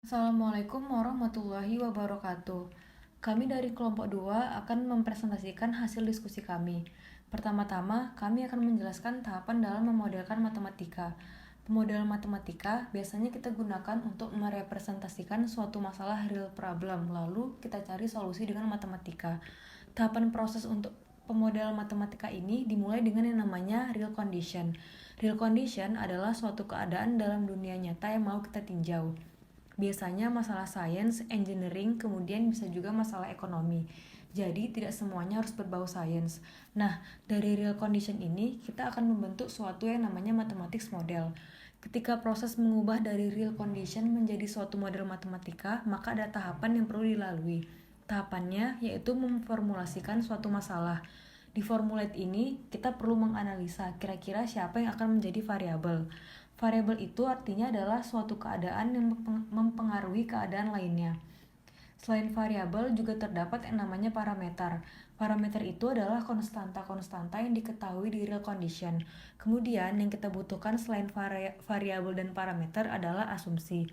Assalamualaikum warahmatullahi wabarakatuh. Kami dari kelompok 2 akan mempresentasikan hasil diskusi kami. Pertama-tama, kami akan menjelaskan tahapan dalam memodelkan matematika. Pemodelan matematika biasanya kita gunakan untuk merepresentasikan suatu masalah real problem, lalu kita cari solusi dengan matematika. Tahapan proses untuk pemodelan matematika ini dimulai dengan yang namanya real condition. Real condition adalah suatu keadaan dalam dunia nyata yang mau kita tinjau. Biasanya masalah sains, engineering, kemudian bisa juga masalah ekonomi. Jadi tidak semuanya harus berbau sains. Nah, dari real condition ini kita akan membentuk suatu yang namanya mathematics model. Ketika proses mengubah dari real condition menjadi suatu model matematika, maka ada tahapan yang perlu dilalui. Tahapannya yaitu memformulasikan suatu masalah. Di formulat ini, kita perlu menganalisa kira-kira siapa yang akan menjadi variabel. Variabel itu artinya adalah suatu keadaan yang mempengaruhi keadaan lainnya. Selain variabel juga terdapat yang namanya parameter. Parameter itu adalah konstanta-konstanta yang diketahui di real condition. Kemudian yang kita butuhkan selain variabel dan parameter adalah asumsi.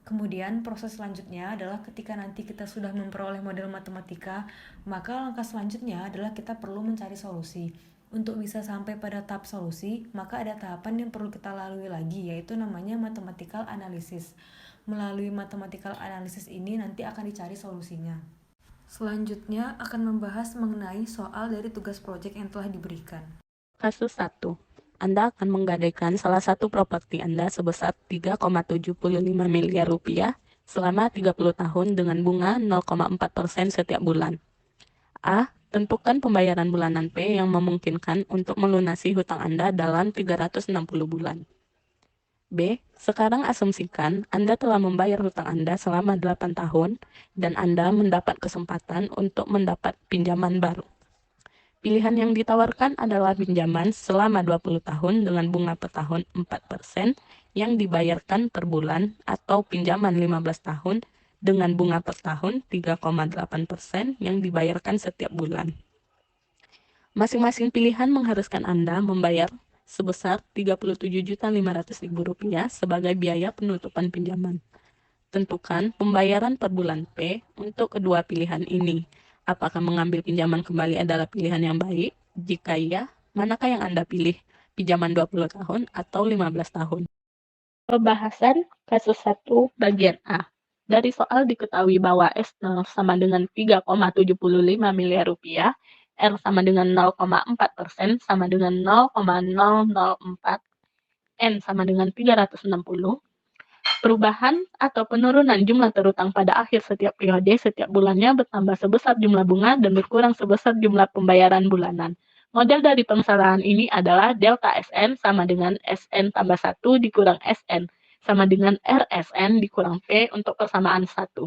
Kemudian proses selanjutnya adalah ketika nanti kita sudah memperoleh model matematika, maka langkah selanjutnya adalah kita perlu mencari solusi. Untuk bisa sampai pada tahap solusi, maka ada tahapan yang perlu kita lalui lagi, yaitu namanya mathematical analysis. Melalui mathematical analysis ini nanti akan dicari solusinya. Selanjutnya akan membahas mengenai soal dari tugas proyek yang telah diberikan. Kasus 1. Anda akan menggadaikan salah satu properti Anda sebesar 3,75 miliar rupiah selama 30 tahun dengan bunga 0,4% setiap bulan. A. Tentukan pembayaran bulanan P yang memungkinkan untuk melunasi hutang Anda dalam 360 bulan. B. Sekarang asumsikan Anda telah membayar hutang Anda selama 8 tahun dan Anda mendapat kesempatan untuk mendapat pinjaman baru. Pilihan yang ditawarkan adalah pinjaman selama 20 tahun dengan bunga per tahun 4% yang dibayarkan per bulan atau pinjaman 15 tahun dengan bunga per tahun 3,8% yang dibayarkan setiap bulan. Masing-masing pilihan mengharuskan Anda membayar sebesar Rp37.500.000 sebagai biaya penutupan pinjaman. Tentukan pembayaran per bulan P untuk kedua pilihan ini. Apakah mengambil pinjaman kembali adalah pilihan yang baik? Jika iya, manakah yang Anda pilih? Pinjaman 20 tahun atau 15 tahun? Pembahasan kasus 1 bagian A. Dari soal diketahui bahwa S0 sama dengan 3,75 miliar rupiah, R sama dengan 0,4% sama dengan 0,004, N sama dengan 360, perubahan atau penurunan jumlah terutang pada akhir setiap periode setiap bulannya bertambah sebesar jumlah bunga dan berkurang sebesar jumlah pembayaran bulanan. Model dari permasalahan ini adalah delta Sn sama dengan Sn tambah 1 dikurang Sn sama dengan Rsn dikurang P untuk persamaan 1.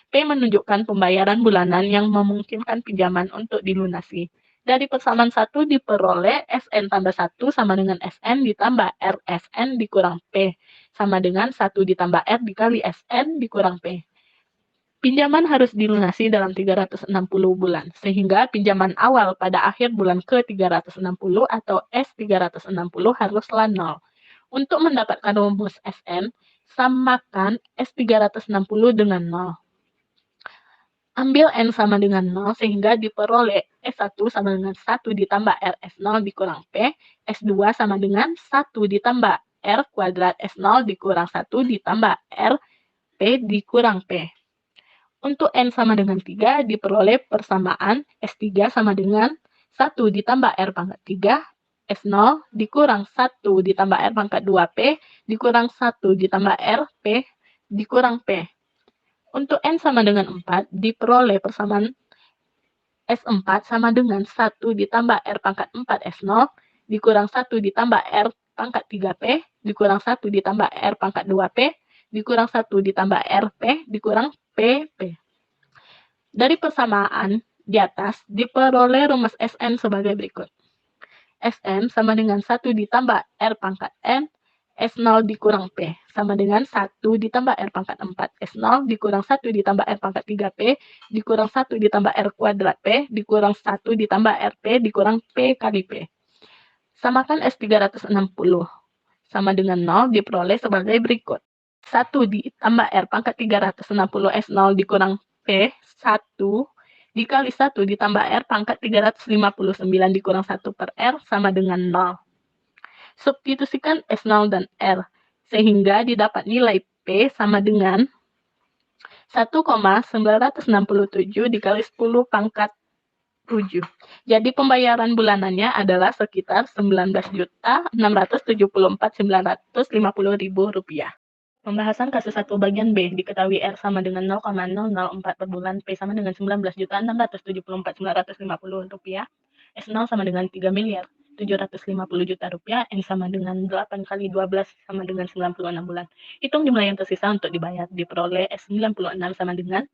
P menunjukkan pembayaran bulanan yang memungkinkan pinjaman untuk dilunasi. Dari persamaan 1 diperoleh Sn tambah 1 sama dengan Sn ditambah Rsn dikurang P sama dengan 1 ditambah R dikali Sn dikurang P. Pinjaman harus dilunasi dalam 360 bulan, sehingga pinjaman awal pada akhir bulan ke-360 atau S360 haruslah 0. Untuk mendapatkan rumus Sn, samakan S360 dengan 0. Ambil N sama dengan 0 sehingga diperoleh S1 sama dengan 1 ditambah RS0 dikurang P, S2 sama dengan 1 ditambah R kuadrat S0 dikurang 1 ditambah R P dikurang P. Untuk N sama dengan 3 diperoleh persamaan S3 sama dengan 1 ditambah R pangkat 3, S0 dikurang 1 ditambah R pangkat 2P dikurang 1 ditambah R P dikurang P. Untuk N sama dengan 4 diperoleh persamaan S4 sama dengan 1 ditambah R pangkat 4 S0 dikurang 1 ditambah R pangkat 3P dikurang 1 ditambah R pangkat 2P dikurang 1 ditambah RP dikurang PP. Dari persamaan di atas diperoleh rumus Sn sebagai berikut. Sn sama dengan 1 ditambah R pangkat N S0 dikurang P sama dengan 1 ditambah R pangkat 4 S0 dikurang 1 ditambah R pangkat 3P dikurang 1 ditambah R kuadrat P dikurang 1 ditambah RP dikurang P kali P. Samakan S360 sama dengan 0 diperoleh sebagai berikut. 1 ditambah R pangkat 360 S0 dikurang P1 dikali 1 ditambah R pangkat 359 dikurang 1 per R sama dengan 0. Substitusikan S0 dan R, sehingga didapat nilai P sama dengan 1,967 dikali 10 pangkat 7. Jadi pembayaran bulanannya adalah sekitar Rp19.674.950.000. Pembahasan kasus 1 bagian B. Diketahui R sama dengan 0,004 per bulan, P sama dengan Rp19.674.950. S0 sama dengan Rp3.750.000.000, N sama dengan 8 kali 12 sama dengan 96 bulan. Hitung jumlah yang tersisa untuk dibayar. Diperoleh S96 sama dengan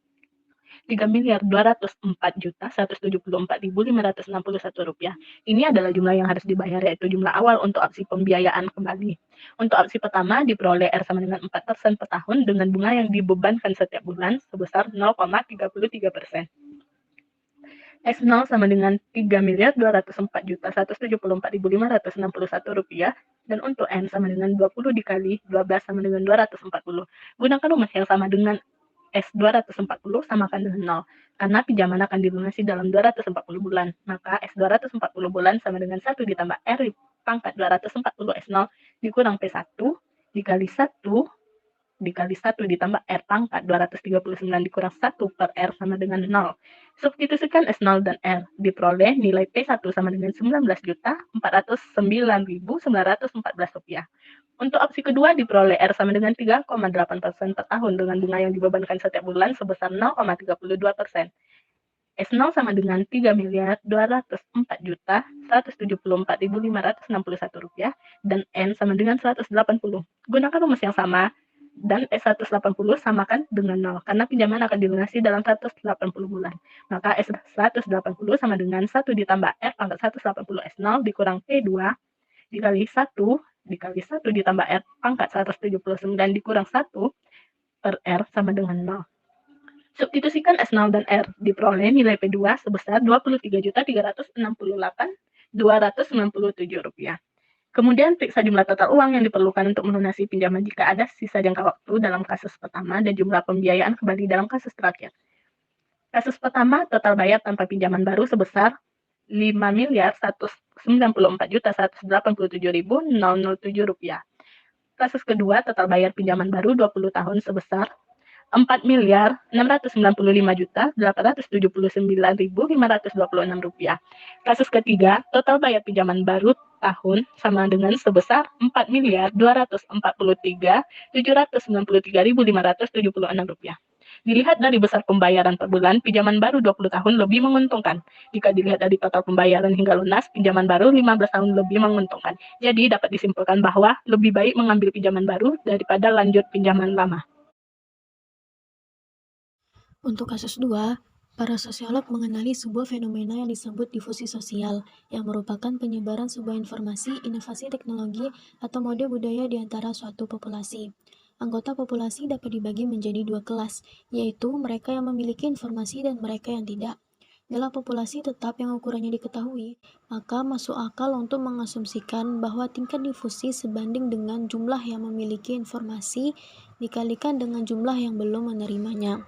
Rp3.204.174.561. Ini adalah jumlah yang harus dibayar, yaitu jumlah awal untuk opsi pembiayaan kembali. Untuk opsi pertama diperoleh R sama dengan 4% per tahun dengan bunga yang dibebankan setiap bulan sebesar 0,33%. S0 sama dengan Rp3.204.174.561 dan untuk N sama dengan 20 dikali 12 sama dengan 240. Gunakan rumus yang sama dengan S240 samakan dengan 0, karena pinjaman akan dilunasi dalam 240 bulan. Maka S240 bulan sama dengan 1 ditambah R pangkat 240 S0 dikurang P1 dikali 1 ditambah R pangkat 239 dikurang 1 per R sama dengan 0. Substitusikan S0 dan R. Diperoleh nilai P1 sama dengan Rp19.409.914. Untuk opsi kedua diperoleh R sama dengan 3,8% per tahun dengan bunga yang dibebankan setiap bulan sebesar 0,32%. S0 sama dengan Rp3.204.174.561 dan N sama dengan 180. Gunakan rumus yang sama dan S180 samakan dengan 0 karena pinjaman akan dilunasi dalam 180 bulan. Maka S180 sama dengan 1 ditambah R pangkat 180 S0 dikurang P2 dikali 1 ditambah R pangkat 179 dikurang 1 per R sama dengan 0. Substitusikan S0 dan R. Diperoleh nilai P2 sebesar Rp23.368.297. Kemudian periksa jumlah total uang yang diperlukan untuk melunasi pinjaman jika ada sisa jangka waktu dalam kasus pertama dan jumlah pembiayaan kembali dalam kasus terakhir. Kasus pertama, total bayar tanpa pinjaman baru sebesar Rp5.194.187.007. Kasus kedua, total bayar pinjaman baru 20 tahun sebesar Rp4.695.879.526. Kasus ketiga, total bayar pinjaman baru tahun sama dengan sebesar Rp4.243.793.576. Dilihat dari besar pembayaran per bulan, pinjaman baru 20 tahun lebih menguntungkan. Jika dilihat dari total pembayaran hingga lunas, pinjaman baru 15 tahun lebih menguntungkan. Jadi dapat disimpulkan bahwa lebih baik mengambil pinjaman baru daripada lanjut pinjaman lama. Untuk kasus 2, para sosiolog mengenali sebuah fenomena yang disebut difusi sosial, yang merupakan penyebaran sebuah informasi, inovasi teknologi, atau mode budaya di antara suatu populasi. Anggota populasi dapat dibagi menjadi 2 kelas, yaitu mereka yang memiliki informasi dan mereka yang tidak. Dalam populasi tetap yang ukurannya diketahui, maka masuk akal untuk mengasumsikan bahwa tingkat difusi sebanding dengan jumlah yang memiliki informasi dikalikan dengan jumlah yang belum menerimanya.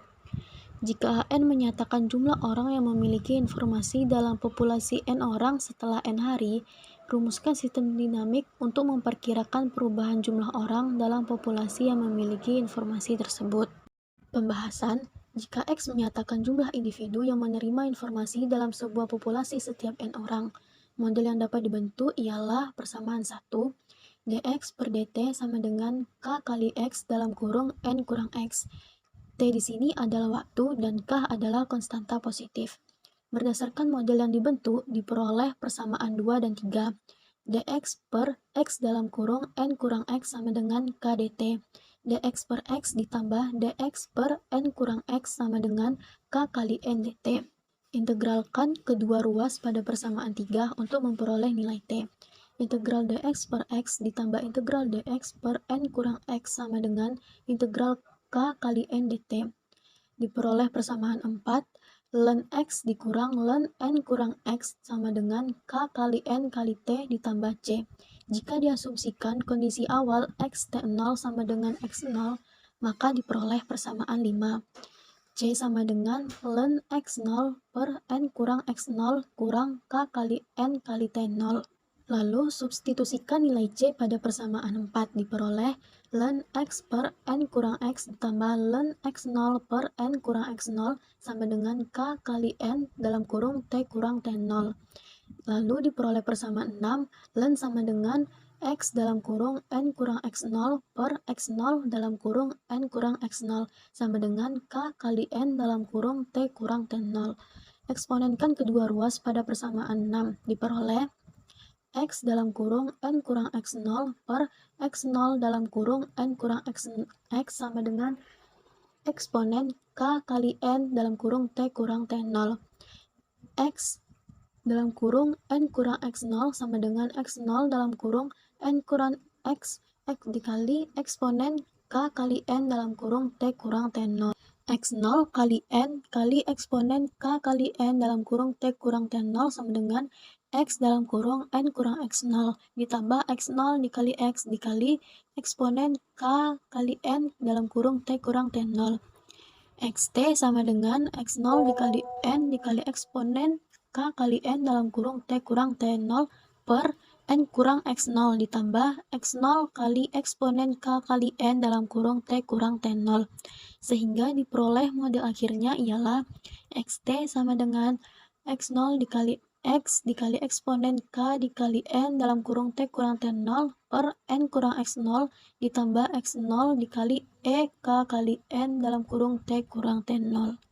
Jika N menyatakan jumlah orang yang memiliki informasi dalam populasi N orang setelah N hari, rumuskan sistem dinamik untuk memperkirakan perubahan jumlah orang dalam populasi yang memiliki informasi tersebut. Pembahasan, jika X menyatakan jumlah individu yang menerima informasi dalam sebuah populasi setiap N orang, model yang dapat dibentuk ialah persamaan 1, dx per dt sama dengan k kali x dalam kurung N kurang x. T di sini adalah waktu dan K adalah konstanta positif. Berdasarkan model yang dibentuk, diperoleh persamaan 2 dan 3. dx per x dalam kurung N kurang x sama dengan K dt. dx per x ditambah dx per N kurang x sama dengan K kali N dt. Integralkan kedua ruas pada persamaan 3 untuk memperoleh nilai T. Integral dx per x ditambah integral dx per N kurang x sama dengan integral K kali N dt. Diperoleh persamaan 4, ln x dikurang ln N kurang x sama dengan K kali N kali T ditambah C. Jika diasumsikan kondisi awal x T0 sama dengan x0, maka diperoleh persamaan 5. C sama dengan ln X0 per N kurang X0 kurang K kali N kali T0. Lalu substitusikan nilai C pada persamaan 4, diperoleh ln X per N kurang X ditambah ln X0 per N kurang X0 sama dengan K kali N dalam kurung T kurang T0. Lalu diperoleh persamaan 6, ln sama dengan X dalam kurung N kurang X0 per X0 dalam kurung N kurang X0 sama dengan K kali N dalam kurung T kurang T0. Eksponenkan kedua ruas pada persamaan 6, diperoleh X dalam kurung N kurang X0 per X0 dalam kurung N kurang X sama dengan eksponen K kali N dalam kurung T kurang T0. X dalam kurung N kurang X0 sama dengan X0 dalam kurung N kurang X dikali eksponen K kali N dalam kurung T kurang T0. X0 kali N kali eksponen K kali N dalam kurung T kurang T0 sama dengan X dalam kurung N kurang X0 ditambah X0 dikali X dikali eksponen K kali N dalam kurung T kurang T0. XT sama dengan X0 dikali N dikali eksponen K kali N dalam kurung T kurang T0 per N kurang X0 ditambah X0 kali eksponen K kali N dalam kurung T kurang T0. Sehingga diperoleh model akhirnya ialah XT sama dengan X0 dikali X dikali eksponen K dikali N dalam kurung T kurang T0 per N kurang X0 ditambah X0 dikali E K kali N dalam kurung T kurang T0.